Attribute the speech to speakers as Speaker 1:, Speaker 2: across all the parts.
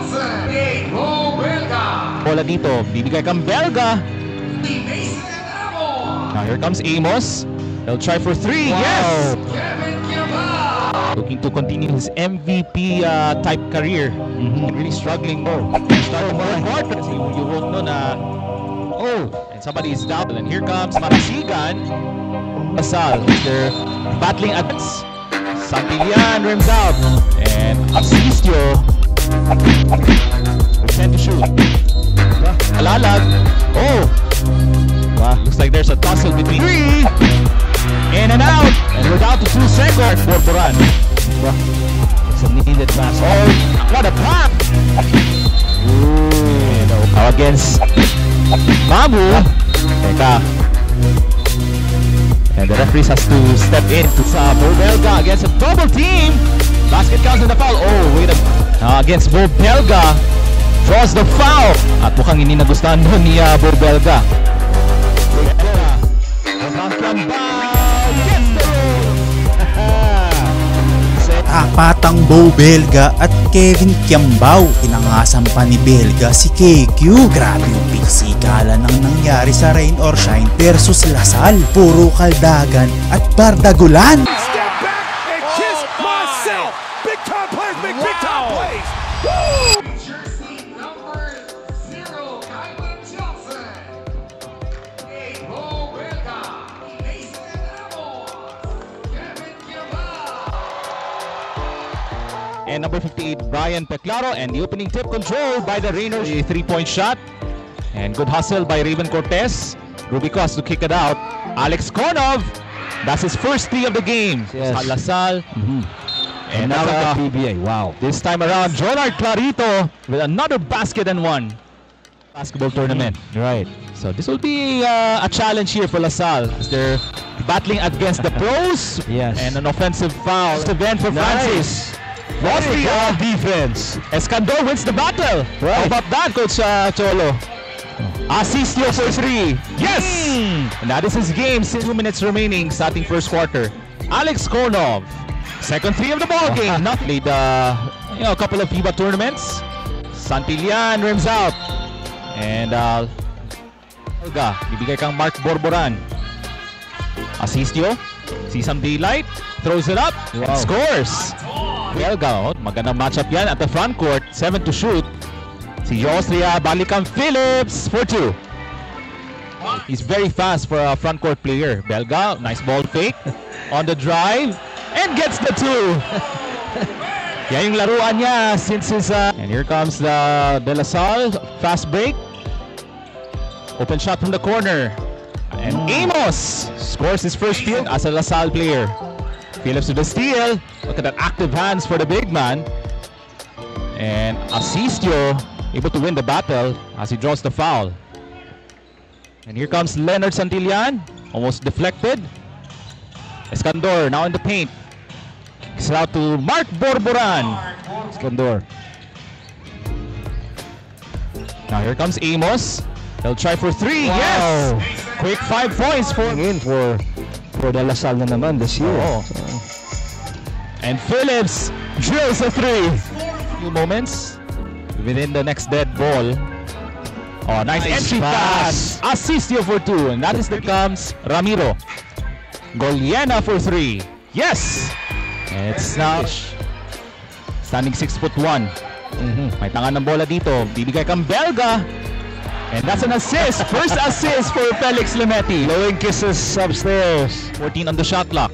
Speaker 1: Johnson, Bo Belga.
Speaker 2: Bola dito, bibigay kang Belga. Now here comes Amos. He'll try for three.
Speaker 3: Wow.
Speaker 2: Yes!
Speaker 1: Kevin Kimball.
Speaker 2: Looking to continue his MVP type career. Really struggling. Start the fourth quarter. You won't know na. And somebody is down. And here comes Marasigan. Lasal. They're battling against Santillan rims out. And Asistio. Pretend to shoot. Alalag. Looks like there's a tussle between three. In and out. And we're down to 2 seconds. Borboran.
Speaker 3: It's a needed pass.
Speaker 2: What a pass! Now against Mamu. Teka. And the referee has to step in to Bo Belga against a double team. Basket counts in the foul. Wait a minute. Now against Bo Belga. Draws the foul. At mukhang hindi nagustuhan doon ni Bo Belga.
Speaker 4: Apatang Bo Belga at Kevin Kiambao. Inangasan pa ni Belga si KQ. Grabe yung piksikalan ang nangyari sa Rain or Shine versus Lasal. Puro kaldagan at bardagulan.
Speaker 5: Step back and kiss myself. Big time plays make big time plays.
Speaker 1: Jersey number 0, Kylan Johnson. Bo Belga. Mason Amos. Kevin Kimball.
Speaker 2: And number 58, Brian Peclaro. And the opening tip controlled by the Rainers. A 3-point shot. And good hustle by Raven Cortez. Rubico has to kick it out. Alex Konov. That's his first 3 of the game.
Speaker 3: Yes.
Speaker 2: Lasal.
Speaker 3: And now with the PBA. Wow.
Speaker 2: This time around, Jonard Clarito with another basket and one. Basketball tournament.
Speaker 3: Right.
Speaker 2: So this will be a challenge here for Lasal as they're battling against the pros.
Speaker 3: Yes.
Speaker 2: And an offensive foul. It's event for Francis. Lost the
Speaker 3: defense.
Speaker 2: Escandor wins the battle.
Speaker 3: Right.
Speaker 2: How about that, Coach Cholo? Assistio for 3. Yes! And that is his game. 2 minutes remaining, starting first quarter. Alex Konov. Second 3 of the ball game. Not played a couple of FIBA tournaments. Santillan rims out. And Belga, bibigay kang Mark Borboran. Asistio, see some daylight, throws it up, and scores. Belga, magandang matchup yan at the front court. 7 to shoot. Si Josria, Balikang Phillips for 2. He's very fast for a front court player. Belga, nice ball fake on the drive and gets the 2. Yan yung laruan niya since his and here comes the De La Salle fast break. Open shot from the corner. And Amos scores his first field as a La Salle player. Phillips to the steal. Look at that active hands for the big man. And Asistio able to win the battle as he draws the foul. And here comes Leonard Santillan, almost deflected. Escandor now in the paint. Kicks it out to Mark Borboran.
Speaker 3: Escandor.
Speaker 2: Now here comes Amos. He'll try for 3.
Speaker 3: Wow.
Speaker 2: Yes! Quick 5 points for
Speaker 3: the Lasal na naman this year.
Speaker 2: And Phillips drills a 3. Few moments within the next dead ball. Nice entry pass. Asistio for 2. And that is comes Ramiro. Goliena for 3. Yes! And it's now standing 6'1". May tangan ng bola dito. Bibigay kang Belga. And that's an assist. First assist for Felix Lemetti.
Speaker 3: Blowing kisses upstairs.
Speaker 2: 14 on the shot clock.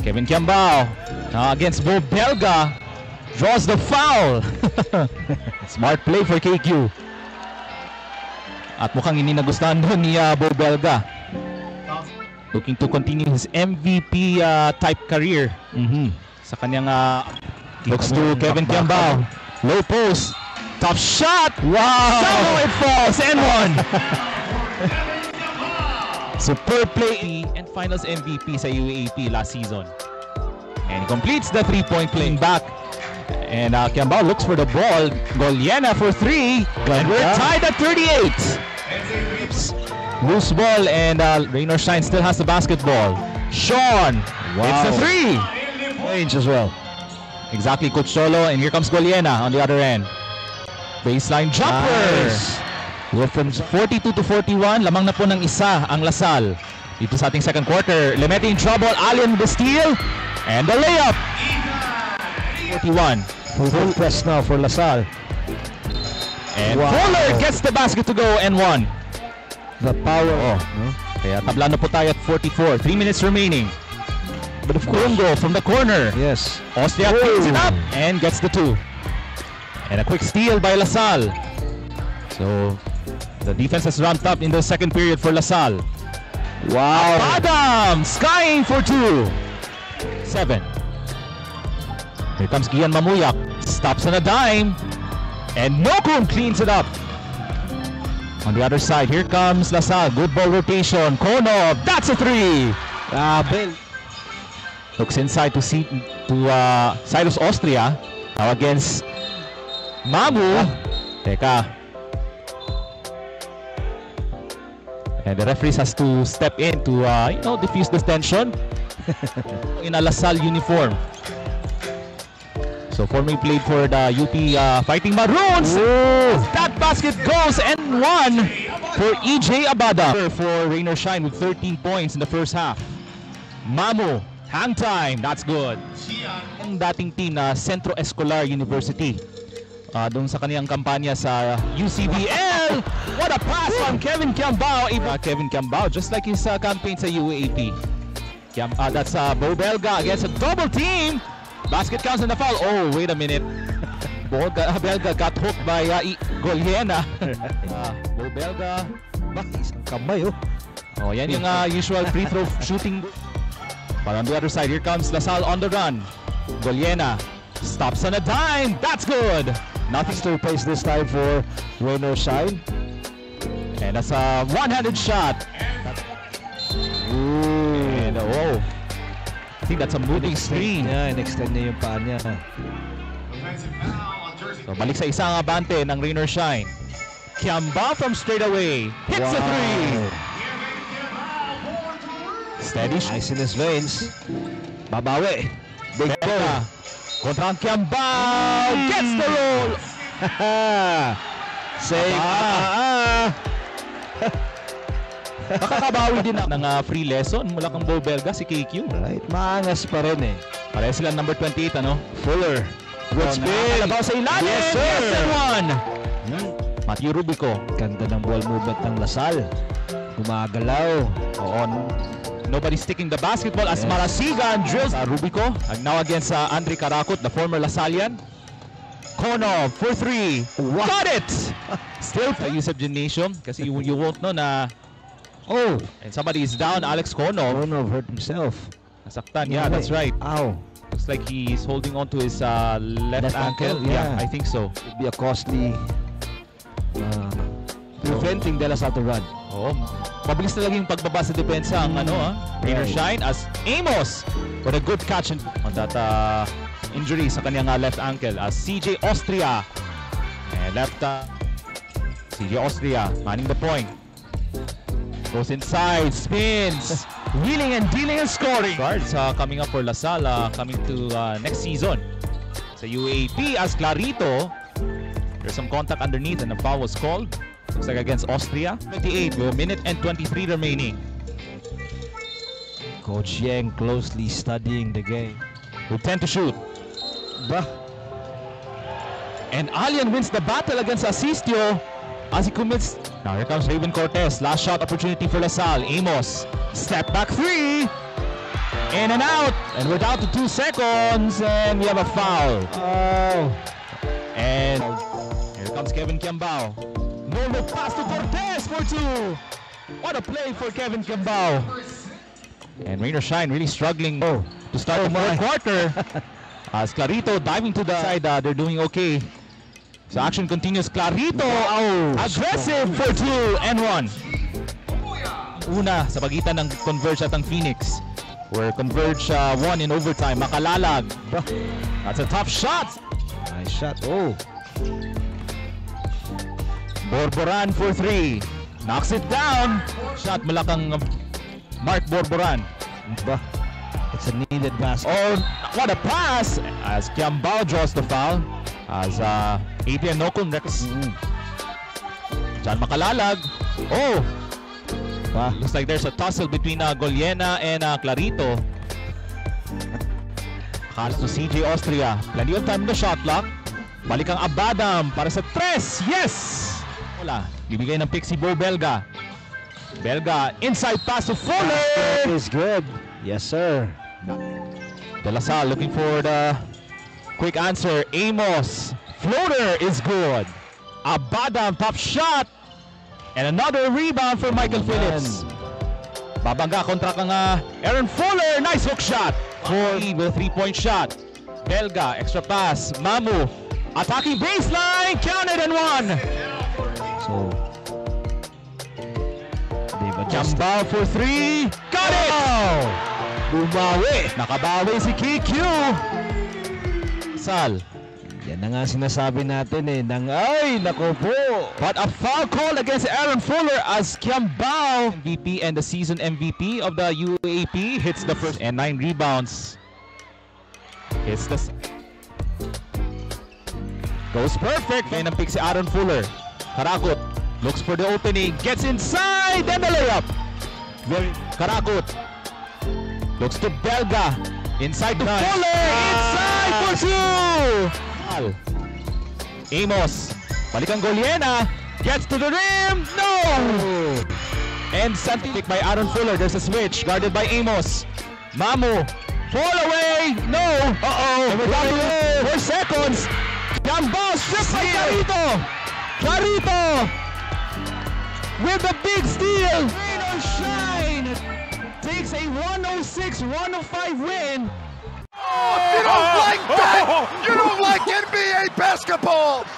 Speaker 2: Kevin Kiambao against Bo Belga. Draws the foul. Smart play for KQ. At mukhang hindi nagustuhan doon ni Bo Belga. Looking to continue his MVP type career. Sa kanyang looks to Kevin Kiambao. Low post. Tough shot! Wow! Somehow it falls! And 1! Superb play and finals MVP sa UAAP last season. And he completes the 3-point play back. And Kiambao looks for the ball. Goliena for 3. And we're tied at 38. Loose ball and Rain or Shine still has the basketball. Sean! Wow. It's a 3!
Speaker 3: Range as well.
Speaker 2: Exactly, Coach Cholo. And here comes Goliena on the other end. Baseline jumper.
Speaker 3: Nice.
Speaker 2: We're from 42 to 41. Lamang na po ng isa ang Lasal. Dito sa ating second quarter. Lemete in trouble. Allen with the steal. And the layup. 41.
Speaker 3: Full press now for LaSalle.
Speaker 2: And
Speaker 3: Wow.
Speaker 2: Fuller gets the basket to go and one.
Speaker 3: The power.
Speaker 2: Oh.
Speaker 3: No?
Speaker 2: Kaya tabla na po tayo at 44. 3 minutes remaining. But of course, Congo from the corner.
Speaker 3: Yes.
Speaker 2: Austria cleans it up and gets the 2. And a quick steal by LaSalle. So, the defense has ramped up in the second period for LaSalle.
Speaker 3: Wow.
Speaker 2: Adam skying for 2. 7. Here comes Gian Mamuyak. Stops on a dime. And Nokun cleans it up. On the other side, here comes LaSalle. Good ball rotation. Konov. That's a 3.
Speaker 3: Bell.
Speaker 2: Looks inside to Cyrus Austria. Now against Mamu. Teka. And the referees has to step in to diffuse the tension. In a LaSalle uniform. So Forming played for the UP Fighting Maroons. That basket goes and one for EJ Abada. For Rain or Shine with 13 points in the first half. Mamu, hang time, that's good. Ang dating team na Centro Escolar University. Doon sa kaniyang kampanya sa UCBL. What a pass from Kevin Kiambao. Kevin Kiambao, just like his campaign sa UAP. That's Bo Belga against a double team. Basket counts in the foul. Oh, wait a minute. Bo Belga got hooked by Goliena. Bo Belga.
Speaker 3: Isang kamay, oh.
Speaker 2: Oh, yan yung usual free throw shooting. But on the other side, here comes LaSalle on the run. Goliena stops on a dime. That's good. Nothing
Speaker 3: To replace this time for Rain or Shine.
Speaker 2: And that's a one-handed shot. And I think that's a moving screen.
Speaker 3: Yeah, in-extend niya yung paa niya.
Speaker 1: Offensive foul on jersey.
Speaker 2: So balik sa isang abante ng Rain or Shine. Kiambao from straight away. Hits a 3. Steady shot.
Speaker 3: Nice in his veins. Babawi. Big
Speaker 2: Beka.
Speaker 3: ball.
Speaker 2: Kontra ang Kiambao. Gets the roll.
Speaker 3: Say,
Speaker 2: Nakakabawi din ng free lesson mula kang Bo Belga, si KQ.
Speaker 3: Right, maangas pa rin eh.
Speaker 2: Pareho sila number 28, ano?
Speaker 3: Fuller. Good spin.
Speaker 2: Nakakalabaw sa ilalim.
Speaker 3: Yes, sir.
Speaker 2: Yes, and one. Matthew Rubico.
Speaker 3: Ganda ng ball movement ng LaSalle. Gumagalaw.
Speaker 2: Oo. Nobody sticking the basketball as
Speaker 3: Yes.
Speaker 2: Marasigan drills Rubico. And now against Andre Karakut, the former Lasallian. Konov for 3. Got it! Still sa Yusef Gymnasium kasi you won't know na and somebody is down, Alex Konov.
Speaker 3: Konov hurt himself.
Speaker 2: Nasaktan, yeah, that's right.
Speaker 3: Ow.
Speaker 2: Looks like he's holding on to his left ankle.
Speaker 3: yeah.
Speaker 2: I think so.
Speaker 3: It'd be a costly preventing De La Salle to run.
Speaker 2: Oo. Mabilis talaga yung pagbaba sa depensa ang Rain or
Speaker 3: Right.
Speaker 2: Shine as Amos with a good catch on that injury sa kanyang left ankle as CJ Austria. And left CJ Austria manning the point. Goes inside, spins, wheeling and dealing and scoring. Guards coming up for LaSalle coming to next season. Sa UAP as Clarito. There's some contact underneath and a foul was called. Looks like against Austria. 28 with a minute and 23 remaining.
Speaker 3: Coach Yang closely studying the game.
Speaker 2: With 10 to shoot. And Alien wins the battle against Asistio as he commits. Now here comes Raven Cortez. Last shot opportunity for LaSalle. Amos. Step back 3. In and out. And we're down to 2 seconds. And we have a foul.
Speaker 3: Oh.
Speaker 2: And here comes Kevin Kiambao. No look pass to Cortez for 2. What a play for Kevin Kiambao. And Rain or Shine really struggling to start the fourth quarter. As Clarito diving to the side, they're doing okay. So action continues. Clarito, aggressive for 2 and 1. Una sa pagitan ng Converge at ang Phoenix. Where Converge won in overtime. Makalalag. That's a tough shot.
Speaker 3: Nice shot.
Speaker 2: Borboran for 3. Knocks it down. Shot mula kang Mark Borboran.
Speaker 3: It's a needed basket.
Speaker 2: Oh, what a pass! As Kiambao draws the foul. As Adrian Nokun records. John Makalalag. Oh! Looks like there's a tussle between Goliena and Clarito. Carlos to CJ Austria. Plenty of time in the shot clock. Balik ang Abadam para sa tres. Yes! Wala. Bibigay ng pick si Bo Belga. Belga, inside pass to Fuller!
Speaker 3: That is good. Yes, sir.
Speaker 2: De La Salle looking for the quick answer. Amos. Floater is good. Abadam, top shot. And another rebound for Michael Phillips. Babangga kontra kang Aaron Fuller. Nice hook shot. With a three-point shot. Belga, extra pass. Mamu. Attacking baseline. Counted and one.
Speaker 3: So, they've adjusted.
Speaker 2: Kiambao for three. Got it! Bumawi. Nakabawi si KQ. Sal.
Speaker 3: Yan na nga sinasabi natin eh. Ay, nako po.
Speaker 2: But a foul call against Aaron Fuller as Kiambao, MVP and the season MVP of the UAP, hits the first and 9 rebounds. Hits the... Goes perfect. Kaya pick si Aaron Fuller. Karakot looks for the opening. Gets inside and the layup. Karakot looks to Belga. Inside to Fuller. Inside for two. Amos. Balik ang Goliena. Gets to the rim. No! And something pick by Aaron Fuller. There's a switch guarded by Amos. Mamu. Fall away. No. Uh-oh. And we're down to 4 seconds. Kiambao stripped by Clarito. Clarito with the big steal. Rain or shine. Takes a 106-105 win.
Speaker 5: You don't like that! You don't like NBA basketball!